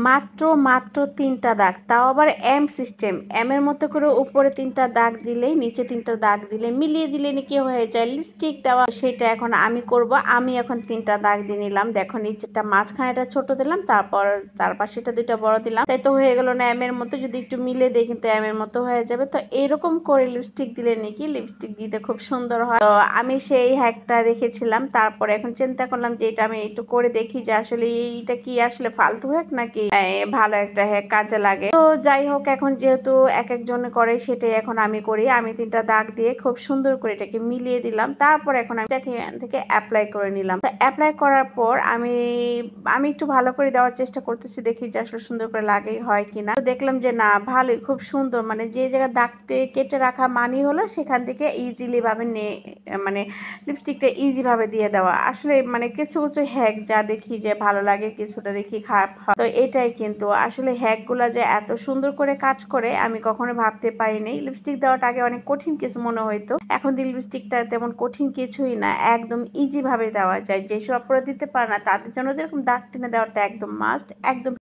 মাত্র মাত্র 3টা দাগ, তাও আবার এম সিস্টেম। এম এর মতো করে উপরে 3টা দাগ দিলেই নিচে 3টা দাগ দিলে মিলিয়ে দিলে কি হয়ে যায় লিপস্টিক দেওয়া। সেটা এখন আমি করব। আমি এখন 3টা দাগ দিয়ে নিলাম। দেখো নিচেরটা মাঝখানেটা ছোট দিলাম, তারপর তার পাশেটা 2টা বড় দিলাম। তাই তো হয়ে গেল না এম এর মতো। যদি একটু মিলে দেই কিন্তু এম এর মতো হয়ে যাবে। তো এরকম করে লিপস্টিক দিলে নাকি লিপস্টিক দিতে খুব সুন্দর হয়। তো আমি সেই হ্যাকটা দেখেছিলাম। তারপরে এখন চিন্তা করলাম যে এটা আমি একটু করে দেখি যে আসলে এইটা কি আসলে ফালতু হ্যাক নাকি ভালো একটা হ্যাক কাজে লাগে। তো যাই হোক, এখন যেহেতু এক একজনে করে সেটাই এখন আমি করি। আমি 3টা দাগ দিয়ে খুব সুন্দর করে এটাকে মিলিয়ে দিলাম। তারপর এখন আমি এটাকে এখান থেকে অ্যাপ্লাই করে নিলাম। তো অ্যাপ্লাই করার পর আমি একটু ভালো করে দেওয়ার চেষ্টা করতেছি, দেখি যে আসলে সুন্দর করে লাগে হয় কিনা। তো দেখলাম যে না, ভালোই, খুব সুন্দর। মানে যে জায়গায় দাগ কেটে রাখা মানি হলো সেখান থেকে ইজিলি ভাবে মানে লিপস্টিকটা ইজি ভাবে দিয়ে দেওয়া। আসলে মানে কিছু কিছু হ্যাক যা দেখি যে ভালো লাগে, কিছুটা দেখি খারাপ হয়। তো এটাই কিন্তু আসলে হ্যাক গুলা যে এত সুন্দর করে কাজ করে আমি কখনো ভাবতে পারিনি। লিপস্টিক দেওয়াটা আগে অনেক কঠিন কিছু মনে হইতো, এখন লিপস্টিকটা তেমন কঠিন কিছুই না, একদম ইজি ভাবে দেওয়া যায়। যেসব আপুরা দিতে পারে না তাদের জন্য এরকম দাগ টেনে দেওয়াটা একদম মাস্ট, একদম।